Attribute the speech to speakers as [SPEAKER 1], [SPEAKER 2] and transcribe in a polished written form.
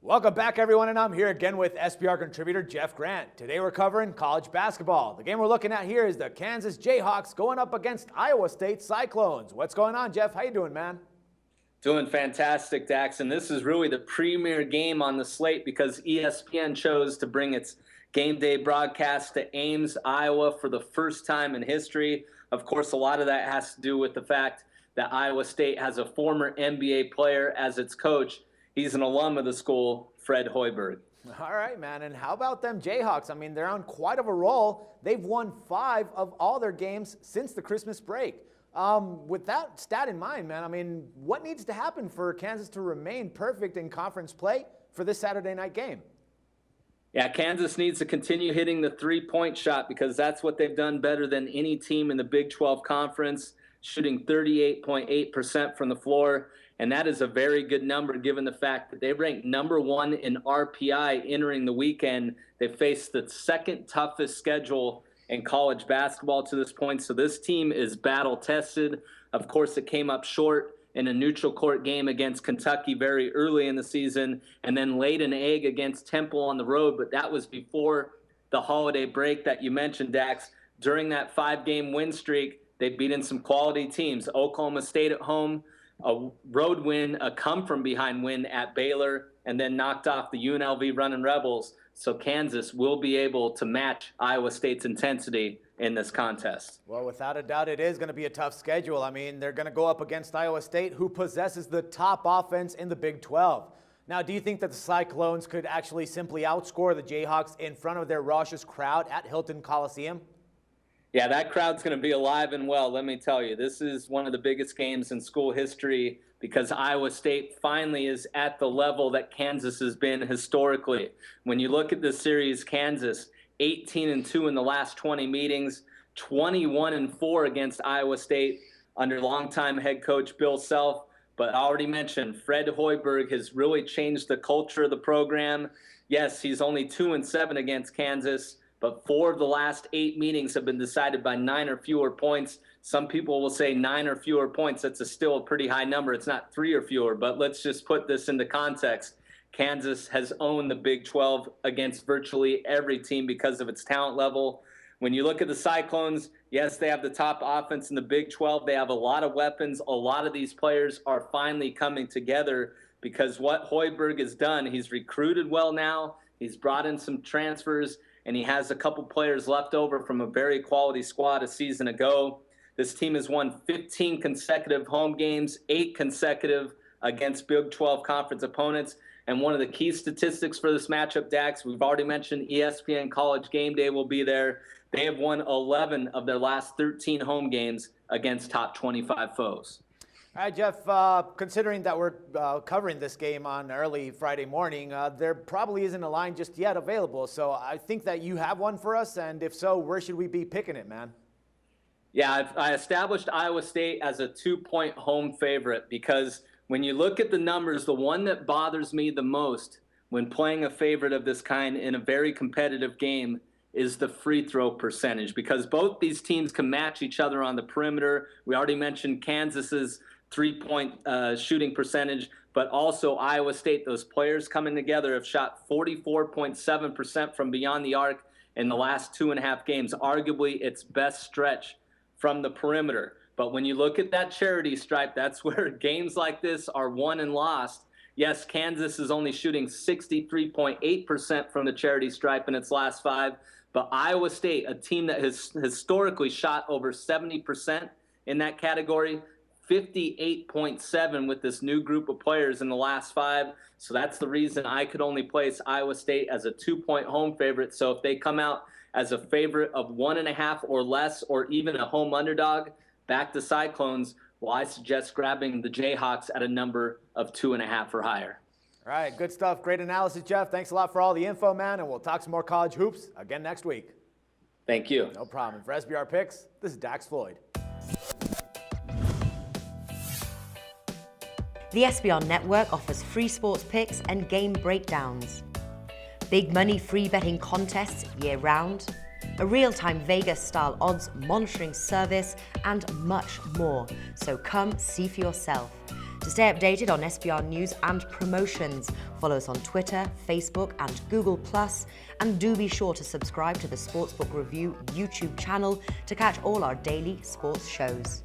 [SPEAKER 1] Welcome back, everyone, and I'm here again with SBR contributor Jeff Grant. Today we're covering college basketball. The game we're looking at here is the Kansas Jayhawks going up against Iowa State Cyclones. What's going on, Jeff? How you doing, man?
[SPEAKER 2] Doing fantastic, Dax, and this is really the premier game on the slate because ESPN chose to bring its game day broadcast to Ames, Iowa for the first time in history. Of course, a lot of that has to do with the fact that Iowa State has a former NBA player as its coach. He's an alum of the school, Fred Hoiberg.
[SPEAKER 1] All right, man. And how about them Jayhawks? I mean, they're on quite of a roll. They've won 5 of all their games since the Christmas break. With that stat in mind, man, I mean, what needs to happen for Kansas to remain perfect in conference play for this Saturday night game?
[SPEAKER 2] Yeah, Kansas needs to continue hitting the three-point shot because that's what they've done better than any team in the Big 12 Conference, shooting 38.8% from the floor. And that is a very good number given the fact that they ranked number 1 in RPI entering the weekend. They faced the second toughest schedule in college basketball to this point. So this team is battle-tested. Of course, it came up short in a neutral court game against Kentucky very early in the season and then laid an egg against Temple on the road. But that was before the holiday break that you mentioned, Dax. During that 5-game win streak, they've beaten some quality teams. Oklahoma State at home, a road win, a come-from-behind win at Baylor, and then knocked off the UNLV Running Rebels. So Kansas will be able to match Iowa State's intensity in this contest.
[SPEAKER 1] Well, without a doubt, it is going to be a tough schedule. I mean, they're going to go up against Iowa State, who possesses the top offense in the Big 12. Now, do you think that the Cyclones could actually simply outscore the Jayhawks in front of their raucous crowd at Hilton Coliseum?
[SPEAKER 2] Yeah, that crowd's going to be alive and well, let me tell you. This is one of the biggest games in school history because Iowa State finally is at the level that Kansas has been historically. When you look at this series, Kansas 18-2 in the last 20 meetings, 21-4 against Iowa State under longtime head coach Bill Self. But I already mentioned Fred Hoiberg has really changed the culture of the program. Yes, he's only 2-7 against Kansas, but 4 of the last 8 meetings have been decided by 9 or fewer points. Some people will say 9 or fewer points. That's still a pretty high number. It's not 3 or fewer, but let's just put this into context. Kansas has owned the Big 12 against virtually every team because of its talent level. When you look at the Cyclones, yes, they have the top offense in the Big 12. They have a lot of weapons. A lot of these players are finally coming together because what Hoiberg has done, he's recruited well now. He's brought in some transfers, and he has a couple players left over from a very quality squad a season ago. This team has won 15 consecutive home games, 8 consecutive against Big 12 conference opponents. And one of the key statistics for this matchup, Dax, we've already mentioned ESPN College Game Day will be there. They have won 11 of their last 13 home games against top 25 foes.
[SPEAKER 1] All right, Jeff, considering that we're covering this game on early Friday morning, there probably isn't a line just yet available. So I think that you have one for us, and if so, where should we be picking it, man?
[SPEAKER 2] Yeah, I established Iowa State as a 2-point home favorite because when you look at the numbers, the one that bothers me the most when playing a favorite of this kind in a very competitive game is the free throw percentage because both these teams can match each other on the perimeter. We already mentioned Kansas's 3-point shooting percentage, but also Iowa State, those players coming together have shot 44.7% from beyond the arc in the last 2.5 games, arguably its best stretch from the perimeter. But when you look at that charity stripe, that's where games like this are won and lost. Yes, Kansas is only shooting 63.8% from the charity stripe in its last 5, but Iowa State, a team that has historically shot over 70% in that category, 58.7 with this new group of players in the last 5. So that's the reason I could only place Iowa State as a 2-point home favorite. So if they come out as a favorite of 1.5 or less, or even a home underdog, back to Cyclones, well, I suggest grabbing the Jayhawks at a number of 2.5 or higher.
[SPEAKER 1] All right, good stuff. Great analysis, Jeff. Thanks a lot for all the info, man, and we'll talk some more college hoops again next week.
[SPEAKER 2] Thank you.
[SPEAKER 1] No problem. For SBR Picks, this is Dax Floyd.
[SPEAKER 3] The SBR Network offers free sports picks and game breakdowns, big money free betting contests year-round, a real-time Vegas-style odds monitoring service, and much more. So come see for yourself. To stay updated on SBR news and promotions, follow us on Twitter, Facebook, and Google+, and do be sure to subscribe to the Sportsbook Review YouTube channel to catch all our daily sports shows.